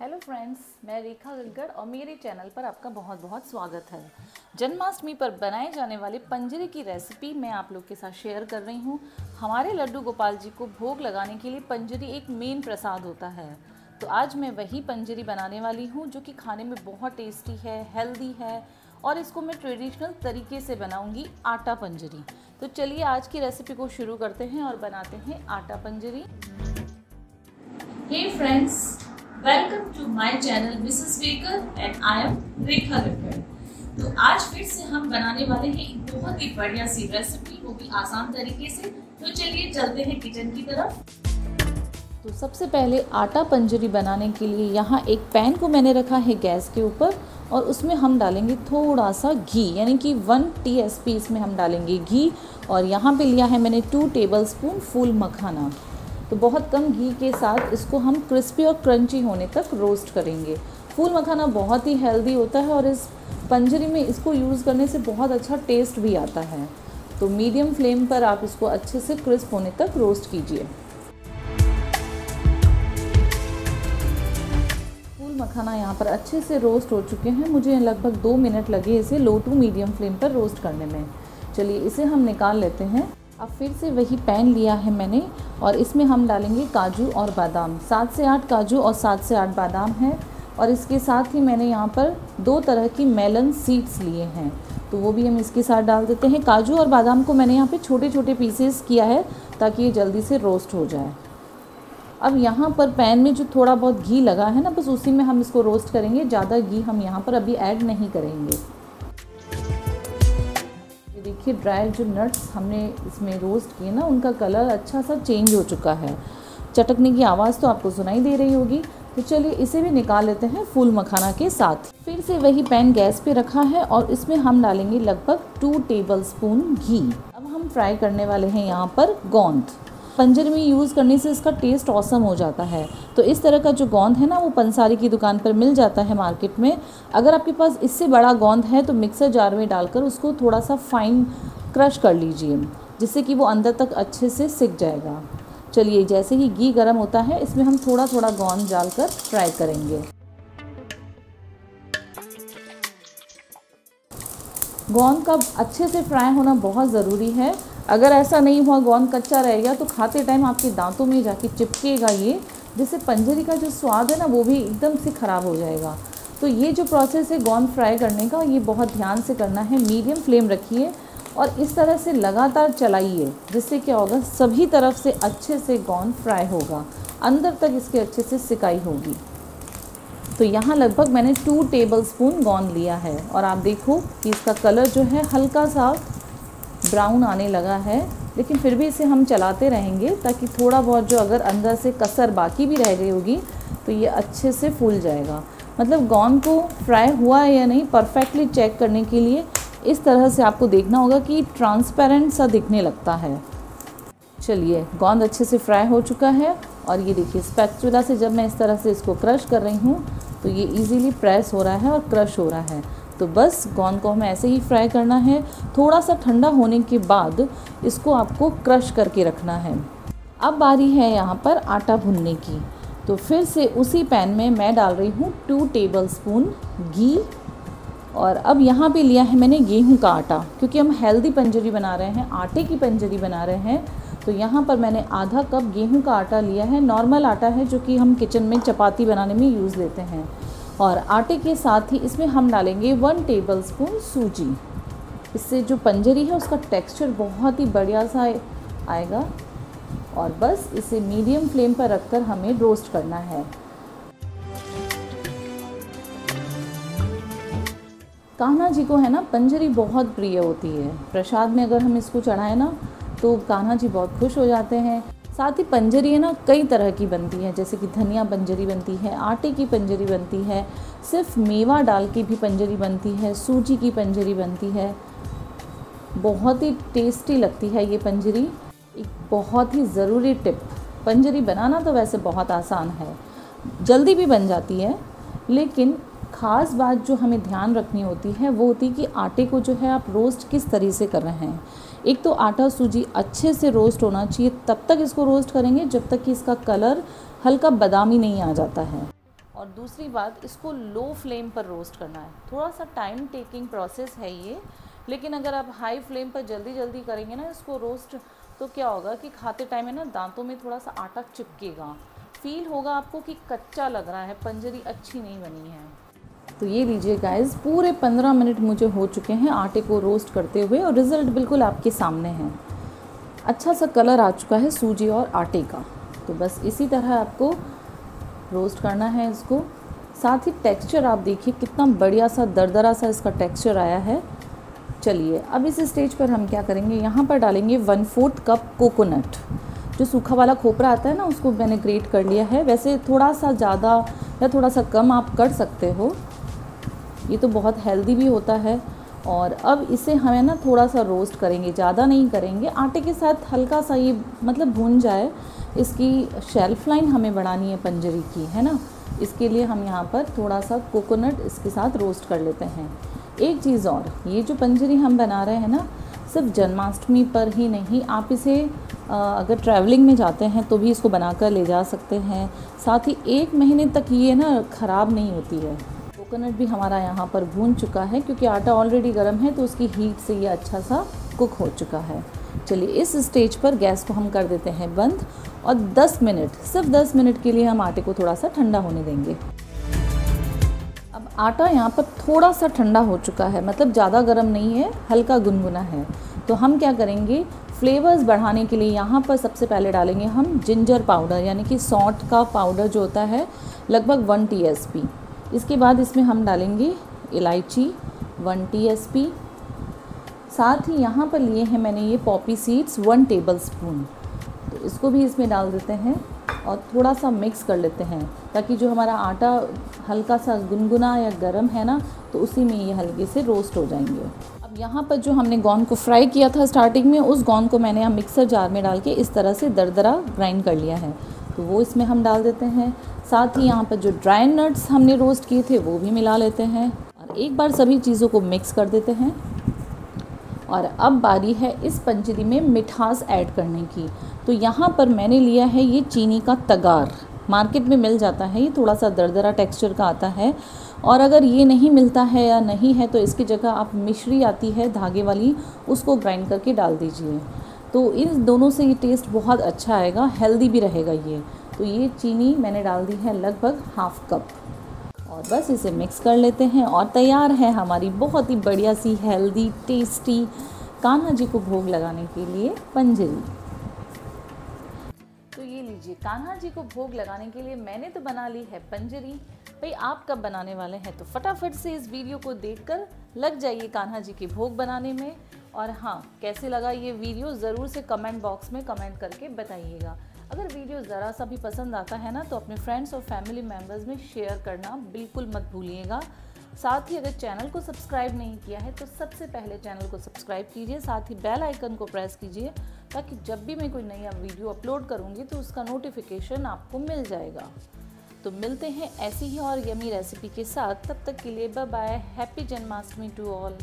Hello friends, मैं रेखा गग्गड़ और मेरे चैनल पर आपका बहुत बहुत स्वागत है। जन्माष्टमी पर बनाए जाने वाले पंजरी की रेसिपी मैं आप लोग के साथ शेयर कर रही हूँ। हमारे लड्डू गोपाल जी को भोग लगाने के लिए पंजरी एक मेन प्रसाद होता है, तो आज मैं वही पंजरी बनाने वाली हूँ जो कि खाने में बहुत टेस्टी है, हेल्दी है और इसको मैं ट्रेडिशनल तरीके से बनाऊँगी, आटा पंजरी। तो चलिए आज की रेसिपी को शुरू करते हैं और बनाते हैं आटा पंजरी। Hey friends, welcome to my channel Mrs Baker and I am Rekha Gaggad. तो आज फिर से हम बनाने वाले हैं एक बहुत ही बढ़िया सी रेसिपी, वो भी आसान तरीके से। तो चलिए चलते हैं किचन की तरफ। तो सबसे पहले आटा पंजरी बनाने के लिए यहाँ एक पैन को मैंने रखा है गैस के ऊपर और उसमें हम डालेंगे थोड़ा सा घी, यानी कि 1 TSP इसमें हम डालेंगे घी। और यहाँ पे लिया है मैंने 2 टेबलस्पून फूल मखाना। तो बहुत कम घी के साथ इसको हम क्रिस्पी और क्रंची होने तक रोस्ट करेंगे। फूल मखाना बहुत ही हेल्दी होता है और इस पंजरी में इसको यूज़ करने से बहुत अच्छा टेस्ट भी आता है। तो मीडियम फ्लेम पर आप इसको अच्छे से क्रिस्प होने तक रोस्ट कीजिए। फूल मखाना यहाँ पर अच्छे से रोस्ट हो चुके हैं। मुझे लगभग 2 मिनट लगे इसे लो टू मीडियम फ्लेम पर रोस्ट करने में। चलिए इसे हम निकाल लेते हैं। अब फिर से वही पैन लिया है मैंने और इसमें हम डालेंगे काजू और बादाम। 7 से 8 काजू और 7 से 8 बादाम हैं और इसके साथ ही मैंने यहाँ पर 2 तरह की मेलन सीड्स लिए हैं, तो वो भी हम इसके साथ डाल देते हैं। काजू और बादाम को मैंने यहाँ पे छोटे छोटे पीसेस किया है ताकि ये जल्दी से रोस्ट हो जाए। अब यहाँ पर पैन में जो थोड़ा बहुत घी लगा है ना, बस उसी में हम इसको रोस्ट करेंगे। ज़्यादा घी हम यहाँ पर अभी ऐड नहीं करेंगे। देखिए ड्राई जो नट्स हमने इसमें रोस्ट किए ना, उनका कलर अच्छा सा चेंज हो चुका है। चटकने की आवाज़ तो आपको सुनाई दे रही होगी। तो चलिए इसे भी निकाल लेते हैं फूल मखाना के साथ। फिर से वही पैन गैस पे रखा है और इसमें हम डालेंगे लगभग 2 टेबलस्पून घी। अब हम फ्राई करने वाले हैं यहाँ पर गोंद। पंजरी में यूज़ करने से इसका टेस्ट ऑसम हो जाता है। तो इस तरह का जो गोंद है ना, वो पंसारी की दुकान पर मिल जाता है मार्केट में। अगर आपके पास इससे बड़ा गोंद है तो मिक्सर जार में डालकर उसको थोड़ा सा फाइन क्रश कर लीजिए, जिससे कि वो अंदर तक अच्छे से सिक जाएगा। चलिए जैसे ही घी गर्म होता है इसमें हम थोड़ा थोड़ा गोंद डालकर फ्राई करेंगे। गोंद का अच्छे से फ्राई होना बहुत ज़रूरी है। अगर ऐसा नहीं हुआ, गोंद कच्चा रहेगा तो खाते टाइम आपके दांतों में जाके चिपकेगा ये, जिससे पंजरी का जो स्वाद है ना वो भी एकदम से ख़राब हो जाएगा। तो ये जो प्रोसेस है गोंद फ्राई करने का, ये बहुत ध्यान से करना है। मीडियम फ्लेम रखिए और इस तरह से लगातार चलाइए, जिससे क्या होगा, सभी तरफ से अच्छे से गोंद फ्राई होगा, अंदर तक इसके अच्छे से सिकाई होगी। तो यहाँ लगभग मैंने 2 टेबलस्पून गोंद लिया है और आप देखो कि इसका कलर जो है हल्का सा ब्राउन आने लगा है, लेकिन फिर भी इसे हम चलाते रहेंगे ताकि थोड़ा बहुत जो अगर अंदर से कसर बाकी भी रह गई होगी तो ये अच्छे से फूल जाएगा। मतलब गोंद को फ्राई हुआ है या नहीं परफेक्टली चेक करने के लिए इस तरह से आपको देखना होगा कि ट्रांसपेरेंट सा दिखने लगता है। चलिए गोंद अच्छे से फ्राई हो चुका है और ये देखिए स्पैचुला से जब मैं इस तरह से इसको क्रश कर रही हूँ तो ये इजीली प्रेस हो रहा है और क्रश हो रहा है। तो बस गोंद को हमें ऐसे ही फ्राई करना है। थोड़ा सा ठंडा होने के बाद इसको आपको क्रश करके रखना है। अब बारी है यहाँ पर आटा भूनने की। तो फिर से उसी पैन में मैं डाल रही हूँ 2 टेबलस्पून घी और अब यहाँ पे लिया है मैंने गेहूं का आटा, क्योंकि हम हेल्दी पंजरी बना रहे हैं, आटे की पंजरी बना रहे हैं। तो यहाँ पर मैंने आधा कप गेहूं का आटा लिया है। नॉर्मल आटा है जो कि हम किचन में चपाती बनाने में यूज़ लेते हैं। और आटे के साथ ही इसमें हम डालेंगे 1 टेबलस्पून सूजी। इससे जो पंजरी है उसका टेक्सचर बहुत ही बढ़िया सा आएगा। और बस इसे मीडियम फ्लेम पर रखकर हमें रोस्ट करना है। कान्हा जी को है ना पंजरी बहुत प्रिय होती है। प्रसाद में अगर हम इसको चढ़ाएं ना तो कान्हा जी बहुत खुश हो जाते हैं। साथ ही पंजरी है ना कई तरह की बनती है, जैसे कि धनिया पंजरी बनती है, आटे की पंजरी बनती है, सिर्फ मेवा डाल के भी पंजरी बनती है, सूजी की पंजरी बनती है। बहुत ही टेस्टी लगती है ये पंजरी। एक बहुत ही ज़रूरी टिप, पंजरी बनाना तो वैसे बहुत आसान है, जल्दी भी बन जाती है, लेकिन ख़ास बात जो हमें ध्यान रखनी होती है वो होती है कि आटे को जो है आप रोस्ट किस तरीके से कर रहे हैं। एक तो आटा सूजी अच्छे से रोस्ट होना चाहिए, तब तक इसको रोस्ट करेंगे जब तक कि इसका कलर हल्का बादामी नहीं आ जाता है। और दूसरी बात, इसको लो फ्लेम पर रोस्ट करना है। थोड़ा सा टाइम टेकिंग प्रोसेस है ये, लेकिन अगर आप हाई फ्लेम पर जल्दी जल्दी करेंगे ना इसको रोस्ट, तो क्या होगा कि खाते टाइम में ना दांतों में थोड़ा सा आटा चिपकेगा, फील होगा आपको कि कच्चा लग रहा है, पंजरी अच्छी नहीं बनी है। तो ये लीजिए गाइस, पूरे 15 मिनट मुझे हो चुके हैं आटे को रोस्ट करते हुए और रिज़ल्ट बिल्कुल आपके सामने है। अच्छा सा कलर आ चुका है सूजी और आटे का। तो बस इसी तरह आपको रोस्ट करना है इसको। साथ ही टेक्सचर आप देखिए कितना बढ़िया सा दरदरा सा इसका टेक्सचर आया है। चलिए अब इस स्टेज पर हम क्या करेंगे, यहाँ पर डालेंगे 1/4 कप कोकोनट। जो सूखा वाला खोपरा आता है ना, उसको मैंने ग्रेट कर लिया है। वैसे थोड़ा सा ज़्यादा या थोड़ा सा कम आप कर सकते हो, ये तो बहुत हेल्दी भी होता है। और अब इसे हमें ना थोड़ा सा रोस्ट करेंगे, ज़्यादा नहीं करेंगे। आटे के साथ हल्का सा ये मतलब भून जाए, इसकी शेल्फ लाइन हमें बढ़ानी है पंजरी की, है ना। इसके लिए हम यहाँ पर थोड़ा सा कोकोनट इसके साथ रोस्ट कर लेते हैं। एक चीज़ और, ये जो पंजरी हम बना रहे हैं ना, सिर्फ जन्माष्टमी पर ही नहीं, आप इसे अगर ट्रैवलिंग में जाते हैं तो भी इसको बनाकर ले जा सकते हैं। साथ ही 1 महीने तक ये ना ख़राब नहीं होती है। कोकोनट भी हमारा यहाँ पर भून चुका है, क्योंकि आटा ऑलरेडी गर्म है तो उसकी हीट से ये अच्छा सा कुक हो चुका है। चलिए इस स्टेज पर गैस को हम कर देते हैं बंद और 10 मिनट, सिर्फ 10 मिनट के लिए हम आटे को थोड़ा सा ठंडा होने देंगे। अब आटा यहाँ पर थोड़ा सा ठंडा हो चुका है, मतलब ज़्यादा गर्म नहीं है, हल्का गुनगुना है। तो हम क्या करेंगे, फ्लेवर्स बढ़ाने के लिए यहाँ पर सबसे पहले डालेंगे हम जिंजर पाउडर, यानी कि सौंठ का पाउडर जो होता है, लगभग 1 TSP। इसके बाद इसमें हम डालेंगे इलायची 1 TSP। साथ ही यहाँ पर लिए हैं मैंने ये पॉपी सीड्स 1 टेबलस्पून। तो इसको भी इसमें डाल देते हैं और थोड़ा सा मिक्स कर लेते हैं, ताकि जो हमारा आटा हल्का सा गुनगुना या गरम है ना, तो उसी में ये हल्के से रोस्ट हो जाएंगे। अब यहाँ पर जो हमने गॉन को फ्राई किया था स्टार्टिंग में, उस गॉन को मैंने यहाँ मिक्सर जार में डाल के इस तरह से दरदरा ग्राइंड कर लिया है, तो वो इसमें हम डाल देते हैं। साथ ही यहाँ पर जो ड्राई नट्स हमने रोस्ट किए थे वो भी मिला लेते हैं और एक बार सभी चीज़ों को मिक्स कर देते हैं। और अब बारी है इस पंजरी में मिठास ऐड करने की। तो यहाँ पर मैंने लिया है ये चीनी का तगार, मार्केट में मिल जाता है, ये थोड़ा सा दरदरा टेक्सचर का आता है। और अगर ये नहीं मिलता है या नहीं है तो इसकी जगह आप मिश्री आती है धागे वाली, उसको ग्राइंड करके डाल दीजिए। तो इन दोनों से ये टेस्ट बहुत अच्छा आएगा, हेल्दी भी रहेगा ये। तो ये चीनी मैंने डाल दी है लगभग 1/2 कप और बस इसे मिक्स कर लेते हैं और तैयार है हमारी बहुत ही बढ़िया सी हेल्दी टेस्टी कान्हा जी को भोग लगाने के लिए पंजरी। तो ये लीजिए, कान्हा जी को भोग लगाने के लिए मैंने तो बना ली है पंजरी। भाई आप कब बनाने वाले हैं, तो फटाफट से इस वीडियो को देखकर लग जाइए कान्हा जी के भोग बनाने में। और हाँ, कैसे लगा ये वीडियो ज़रूर से कमेंट बॉक्स में कमेंट करके बताइएगा। अगर वीडियो ज़रा सा भी पसंद आता है ना, तो अपने फ्रेंड्स और फैमिली मेम्बर्स में शेयर करना बिल्कुल मत भूलिएगा। साथ ही अगर चैनल को सब्सक्राइब नहीं किया है तो सबसे पहले चैनल को सब्सक्राइब कीजिए, साथ ही बेल आइकन को प्रेस कीजिए, ताकि जब भी मैं कोई नया वीडियो अपलोड करूँगी तो उसका नोटिफिकेशन आपको मिल जाएगा। तो मिलते हैं ऐसी ही और यमी रेसिपी के साथ, तब तक के लिए bye bye. Happy Janmashtami to all.